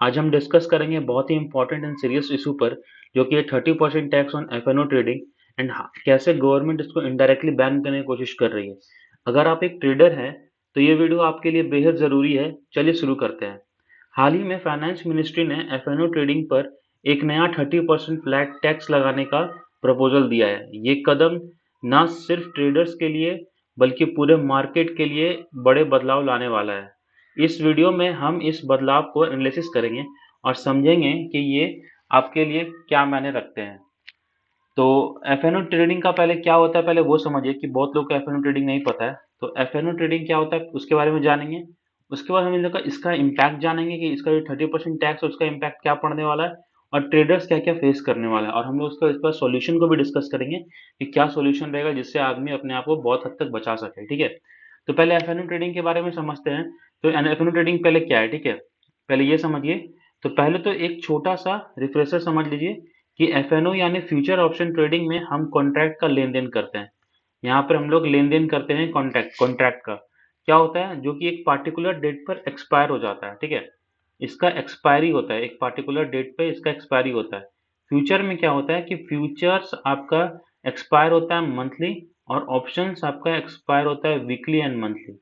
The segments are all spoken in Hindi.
आज हम डिस्कस करेंगे बहुत ही इंपॉर्टेंट एंड सीरियस इशू पर, जो कि है 30% tax on F trading and कैसे गवर्नमेंट इसको इनडायरेक्टली बैन करने की कोशिश कर रही है। अगर आप एक ट्रेडर हैं तो ये वीडियो आपके लिए बेहद ज़रूरी है। चलिए शुरू करते हैं। हाल ही में फाइनेंस मिनिस्ट्री ने एफ ट्रेडिंग पर एक नया 30% फ्लैट टैक्स लगाने का प्रपोजल दिया है। ये कदम न सिर्फ ट्रेडर्स के लिए बल्कि पूरे मार्केट के लिए बड़े बदलाव लाने वाला है। इस वीडियो में हम इस बदलाव को एनालिसिस करेंगे और समझेंगे कि ये आपके लिए क्या मायने रखते हैं। तो एफ ट्रेडिंग का पहले क्या होता है, पहले वो समझिए कि बहुत लोग को एफ ट्रेडिंग नहीं पता है। तो एफ ट्रेडिंग क्या होता है उसके बारे में जानेंगे। उसके बाद हम इन लोग का इसका इम्पैक्ट जानेंगे कि इसका जो 30% टैक्स है उसका इम्पैक्ट क्या पड़ने वाला है और ट्रेडर्स क्या क्या फेस करने वाला है। और हम लोग उसका इस पर सॉल्यूशन को भी डिस्कस करेंगे कि क्या सॉल्यूशन रहेगा जिससे आदमी अपने आप को बहुत हद तक बचा सके। ठीक है, तो पहले एफ ट्रेडिंग के बारे में समझते हैं। तो एफ ट्रेडिंग पहले क्या है, ठीक है, पहले ये समझिए। तो पहले तो एक छोटा सा रिफ्रेशर समझ लीजिए कि एफ यानी फ्यूचर ऑप्शन ट्रेडिंग में हम कॉन्ट्रैक्ट का लेन देन करते हैं। यहाँ पर हम लोग लेन देन करते हैं कॉन्ट्रैक्ट कॉन्ट्रैक्ट का। क्या होता है, जो कि एक पार्टिकुलर डेट पर एक्सपायर हो जाता है। ठीक है, इसका एक्सपायरी होता है, एक पार्टिकुलर डेट पे इसका एक्सपायरी होता है। फ्यूचर में क्या होता है कि फ्यूचर्स आपका एक्सपायर होता है मंथली और ऑप्शंस आपका एक्सपायर होता है वीकली एंड मंथली।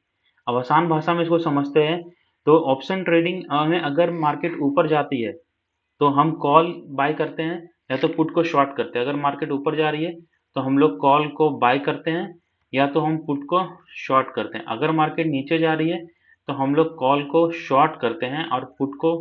अब आसान भाषा में इसको समझते हैं। तो ऑप्शन ट्रेडिंग में अगर मार्केट ऊपर जाती है तो हम कॉल बाय करते हैं या तो पुट को शॉर्ट करते हैं। अगर मार्केट ऊपर जा रही है तो हम लोग कॉल को बाय करते हैं या तो हम पुट को शॉर्ट करते हैं। अगर मार्केट नीचे जा रही है तो हम लोग कॉल को शॉर्ट करते हैं और पुट को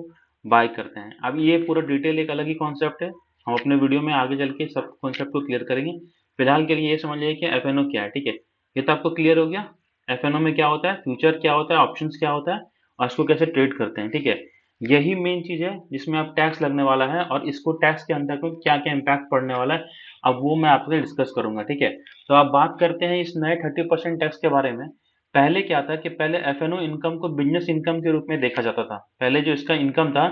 बाय करते हैं। अब ये पूरा डिटेल एक अलग ही कॉन्सेप्ट है, हम अपने वीडियो में आगे चल के सब कॉन्सेप्ट को क्लियर करेंगे। फिलहाल के लिए ये समझ लीजिए कि एफ क्या है। ठीक है, ये तो आपको क्लियर हो गया। एफ में क्या होता है, फ्यूचर क्या होता है, ऑप्शंस क्या होता है और इसको कैसे ट्रेड करते हैं। ठीक है, यही मेन चीज है जिसमें अब टैक्स लगने वाला है और इसको टैक्स के अंदर को क्या क्या इम्पैक्ट पड़ने वाला है अब वो मैं आपसे डिस्कस करूंगा। ठीक है, तो आप बात करते हैं इस नए 30% टैक्स के बारे में। पहले क्या था कि पहले एफ इनकम को बिजनेस इनकम के रूप में देखा जाता था। पहले जो इसका इनकम था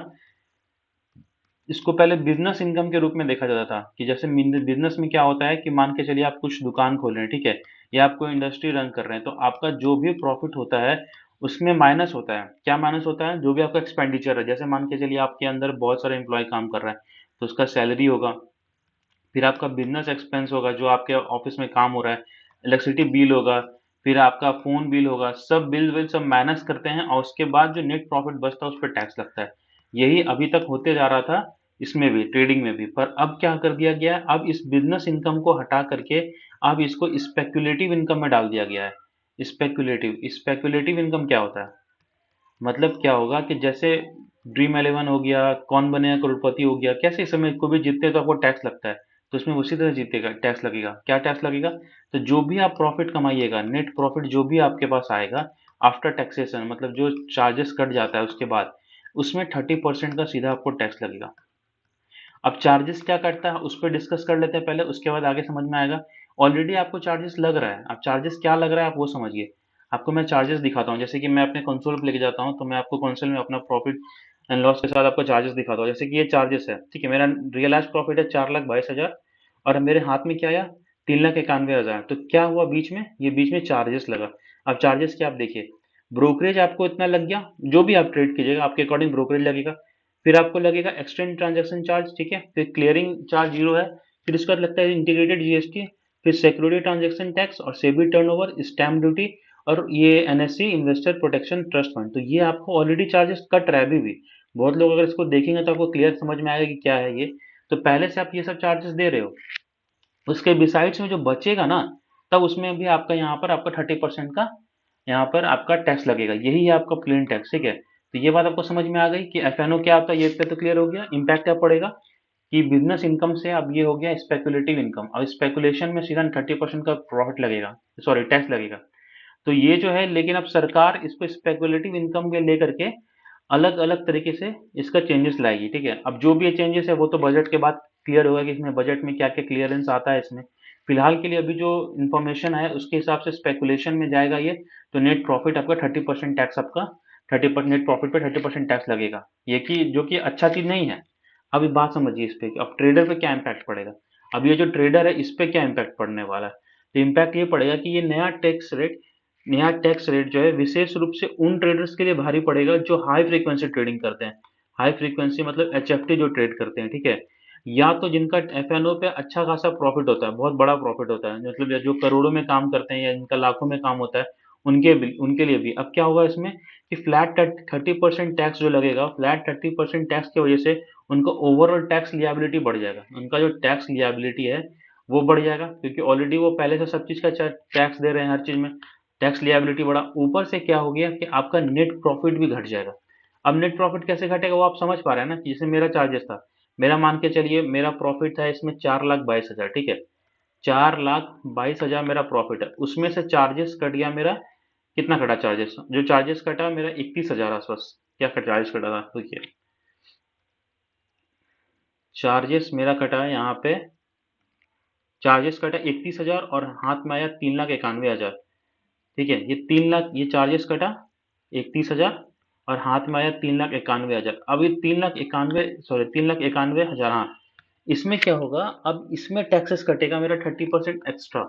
इसको पहले बिजनेस इनकम के रूप में देखा जाता था कि जैसे बिजनेस में क्या होता है कि मान के चलिए आप कुछ दुकान खोल रहे हैं, ठीक है, या आप कोई इंडस्ट्री रन कर रहे हैं, तो आपका जो भी प्रॉफिट होता है उसमें माइनस होता है। क्या माइनस होता है, जो भी आपका एक्सपेंडिचर है। जैसे मान के चलिए आपके अंदर बहुत सारे एम्प्लॉय काम कर रहा है तो उसका सैलरी होगा, फिर आपका बिजनेस एक्सपेंस होगा जो आपके ऑफिस में काम हो रहा है, इलेक्ट्रिसिटी बिल होगा, फिर आपका फोन बिल होगा, सब बिल विल सब माइनस करते हैं और उसके बाद जो नेट प्रॉफिट बचता है उस पर टैक्स लगता है। यही अभी तक होते जा रहा था, इसमें भी ट्रेडिंग में भी। पर अब क्या कर दिया गया है, अब इस बिजनेस इनकम को हटा करके अब इसको स्पेक्युलेटिव इनकम में डाल दिया गया है। स्पेक्युलेटिव स्पेक्युलेटिव इनकम क्या होता है, मतलब क्या होगा कि जैसे ड्रीम इलेवन हो गया, कौन बनेगा करोड़पति हो गया, कैसे इस समय को भी जीतते हैं तो आपको टैक्स लगता है, तो उसमें उसी तरह जीतेगा टैक्स लगेगा। क्या टैक्स लगेगा, तो जो भी आप प्रॉफिट कमाइएगा, नेट प्रॉफिट जो भी आपके पास आएगा आफ्टर टैक्सेशन, मतलब जो चार्जेस कट जाता है उसके बाद, उसमें 30% का सीधा आपको टैक्स लगेगा। अब चार्जेस क्या कटता है उस पर डिस्कस कर लेते हैं पहले, उसके बाद आगे समझ में आएगा। ऑलरेडी आपको चार्जेस लग रहा है, अब चार्जेस क्या लग रहा है आप वो समझिए। आपको मैं चार्जेस दिखाता हूँ, जैसे कि मैं अपने कंसोल पे लेके जाता हूँ तो मैं आपको कंसोल में अपना प्रॉफिट एंड लॉस के साथ आपको चार्जेस दिखाता हूँ। जैसे कि ये चार्जेस है, ठीक है, मेरा रियलाइज प्रॉफिट है 4,22,000 और मेरे हाथ में क्या आया, 3,91,000। तो क्या हुआ बीच में, ये बीच में चार्जेस लगा। अब चार्जेस क्या आप देखिए, ब्रोकरेज आपको इतना लग गया, जो भी आप ट्रेड कीजिएगा आपके अकॉर्डिंग ब्रोकरेज लगेगा। फिर आपको लगेगा एक्सटेंड ट्रांजैक्शन चार्ज, ठीक है, फिर क्लियरिंग चार्ज जीरो है। फिर इसका लगता है इंटीग्रेटेड जीएसटी, फिर सिक्योरिटी ट्रांजैक्शन टैक्स और सेबी टर्नओवर, स्टैम्प ड्यूटी और ये NSC investor protection trust fund. तो ये आपको ऑलरेडी चार्जेस कट रहा है अभी भी। बहुत लोग अगर इसको देखेंगे तो आपको क्लियर समझ में आएगा कि क्या है ये। तो पहले से आप ये सब चार्जेस दे रहे हो, उसके बिसाइड्स में जो बचेगा ना, तब उसमें भी आपका यहाँ पर आपका 30% का यहाँ पर आपका टैक्स लगेगा। यही है आपका प्लेन टैक्स। ठीक है, तो ये बात आपको समझ में आ गई कि एफ क्या होता है, ये पे तो क्लियर हो गया। इम्पैक्ट क्या पड़ेगा कि बिजनेस इनकम से अब ये हो गया स्पेकुलेटिव इनकम। अब स्पेकुलेशन में सीधा 30% का प्रॉफिट लगेगा, सॉरी टैक्स लगेगा। तो ये जो है, लेकिन अब सरकार इसको स्पेकुलेटिव इनकम के लेकर के अलग अलग तरीके से इसका चेंजेस लाएगी। ठीक है, अब जो भी ये चेंजेस है वो तो बजट के बाद क्लियर होगा कि इसमें बजट में क्या क्या क्लियरेंस आता है इसमें। फिलहाल के लिए अभी जो इन्फॉर्मेशन है उसके हिसाब से स्पेकुलेशन में जाएगा ये, तो नेट प्रॉफिट आपका 30% टैक्स आपका 30% नेट प्रॉफिट पे 30% टैक्स लगेगा। ये कि जो कि अच्छा चीज नहीं है। अभी बात समझिए इस पे कि अब ट्रेडर पे क्या इम्पैक्ट पड़ेगा। अब ये जो ट्रेडर है इस पे क्या इम्पैक्ट पड़ने वाला है, तो इम्पैक्ट ये पड़ेगा कि ये नया टैक्स रेट जो है विशेष रूप से उन ट्रेडर्स के लिए भारी पड़ेगा जो हाई फ्रीक्वेंसी ट्रेडिंग करते हैं। हाई फ्रीक्वेंसी मतलब एचएफटी जो ट्रेड करते हैं, ठीक है, या तो जिनका एफएनओ पे अच्छा खासा प्रॉफिट होता है, बहुत बड़ा प्रॉफिट होता है, मतलब जो करोड़ों में काम करते हैं या जिनका लाखों में काम होता है, उनके लिए भी अब क्या होगा इसमें कि फ्लैट 30% टैक्स जो लगेगा, फ्लैट 30% टैक्स की वजह से उनका ओवरऑल टैक्स लियाबिलिटी बढ़ जाएगा, उनका जो टैक्स लियाबिलिटी है वो बढ़ जाएगा, क्योंकि ऑलरेडी वो पहले से सब चीज का टैक्स दे रहे हैं, हर चीज में टैक्स लियाबिलिटी बढ़ा, ऊपर से क्या हो गया कि आपका नेट प्रॉफिट भी घट जाएगा। अब नेट प्रॉफिट कैसे घटेगा वो आप समझ पा रहे हैं ना, कि जैसे मेरा चार्जेस था, मेरा मान के चलिए मेरा प्रॉफिट था इसमें 4,22,000, ठीक है, 4,22,000 मेरा प्रॉफिट है, उसमें से चार्जेस कट गया मेरा, कितना कटा चार्जेस, जो चार्जेस कटा मेरा 31,000 आसपास, क्या चार्जेस कटा था देखिए, चार्जेस मेरा कटा है यहाँ पे, चार्जेस कटा 31,000 और हाथ में आया 3,91,000, ठीक है, ये 3 लाख ये चार्जेस कटा 31,000 और हाथ में आया 3,91,000, अब ये 3,91,000, हाँ, इसमें क्या होगा, अब इसमें टैक्सेस कटेगा मेरा 30% एक्स्ट्रा।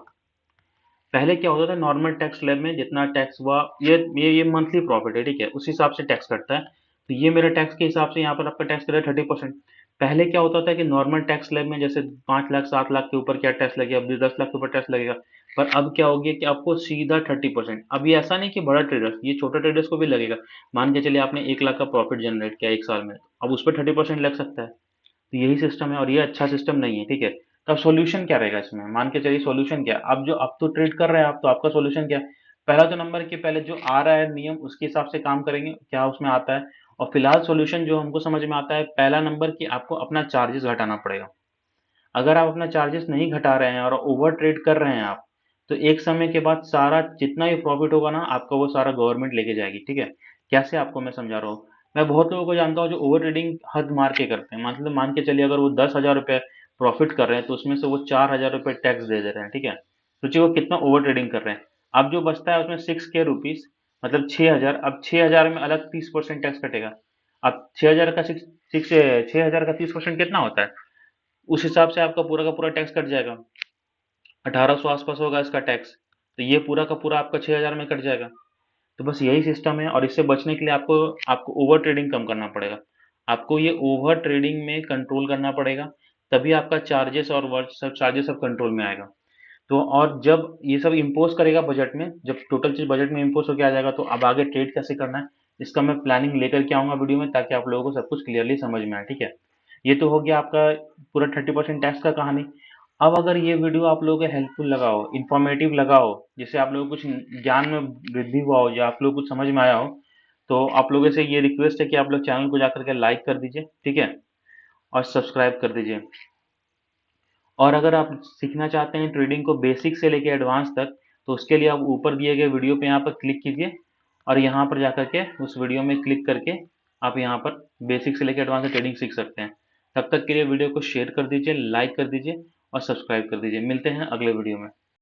पहले क्या होता था नॉर्मल टैक्स स्लैब में जितना टैक्स हुआ, ये मंथली प्रॉफिट है, ठीक है, उस हिसाब से टैक्स कटता है, तो ये मेरा टैक्स के हिसाब से यहाँ पर आपका टैक्स कटा 30%। पहले क्या होता था कि नॉर्मल टैक्स स्लैब में जैसे 5 लाख 7 लाख के ऊपर क्या टैक्स लगेगा, अब 10 लाख के ऊपर टैक्स लगेगा, पर अब क्या हो गया कि आपको सीधा 30%। अब ये ऐसा नहीं कि बड़ा ट्रेडर्स, ये छोटे ट्रेडर्स को भी लगेगा, मान के चलिए आपने 1 लाख का प्रॉफिट जनरेट किया एक साल में, अब उस पर 30% लग सकता है, तो यही सिस्टम है और ये अच्छा सिस्टम नहीं है, ठीक है। तो अब सॉल्यूशन क्या रहेगा इसमें, मान के चलिए सॉल्यूशन क्या है, अब जो अब तो ट्रेड कर रहे हैं आप, तो आपका सॉल्यूशन क्या है, पहला तो नंबर के पहले जो आ रहा है नियम उसके हिसाब से काम करेंगे, क्या उसमें आता है, और फिलहाल सॉल्यूशन जो हमको समझ में आता है, पहला नंबर कि आपको अपना चार्जेस घटाना पड़ेगा। अगर आप अपना चार्जेस नहीं घटा रहे हैं और ओवर ट्रेड कर रहे हैं आप, तो एक समय के बाद सारा जितना भी प्रॉफिट होगा ना आपका, वो सारा गवर्नमेंट लेके जाएगी, ठीक है। कैसे आपको मैं समझा रहा हूँ, मैं बहुत लोगों को जानता हूँ जो ओवर ट्रेडिंग हद मार के करते हैं, मतलब मान के चलिए अगर वो 10,000 रुपये प्रॉफिट कर रहे हैं तो उसमें से वो 4,000 रुपये टैक्स दे रहे हैं, ठीक है, सोचिए वो कितना ओवर ट्रेडिंग कर रहे हैं। अब जो बचता है उसमें 6 के रुपीज, मतलब 6,000, अब 6,000 में अलग 30% टैक्स कटेगा। अब 6,000 का सिक्स सिक्स 6,000 का 30% कितना होता है, उस हिसाब से आपका पूरा का पूरा टैक्स कट जाएगा, 1,800 आसपास होगा इसका टैक्स, तो ये पूरा का पूरा आपका 6,000 में कट जाएगा। तो बस यही सिस्टम है और इससे बचने के लिए आपको आपको ओवर ट्रेडिंग कम करना पड़ेगा, आपको ये ओवर ट्रेडिंग में कंट्रोल करना पड़ेगा, तभी आपका चार्जेस और वर्क सब चार्जेस सब कंट्रोल में आएगा। तो और जब ये सब इम्पोज करेगा बजट में, जब टोटल चीज बजट में इम्पोज होकर आ जाएगा, तो अब आगे ट्रेड कैसे करना है इसका मैं प्लानिंग लेकर के आऊंगा वीडियो में, ताकि आप लोगों को सब कुछ क्लियरली समझ में आए, ठीक है। ये तो हो गया आपका पूरा 30% टैक्स का कहानी। अब अगर ये वीडियो आप लोगों को हेल्पफुल लगा हो, इंफॉर्मेटिव लगा हो, जिससे आप लोगों को कुछ ज्ञान में वृद्धि हुआ हो या आप लोग कुछ समझ में आया हो, तो आप लोगों से ये रिक्वेस्ट है कि आप लोग चैनल को जाकर के लाइक कर दीजिए, ठीक है, और सब्सक्राइब कर दीजिए। और अगर आप सीखना चाहते हैं ट्रेडिंग को बेसिक से लेके एडवांस तक, तो उसके लिए आप ऊपर दिए गए वीडियो पे यहाँ पर क्लिक कीजिए और यहाँ पर जाकर के उस वीडियो में क्लिक करके आप यहाँ पर बेसिक से लेके एडवांस तक ट्रेडिंग सीख सकते हैं। तब तक के लिए वीडियो को शेयर कर दीजिए, लाइक कर दीजिए और सब्सक्राइब कर दीजिए। मिलते हैं अगले वीडियो में।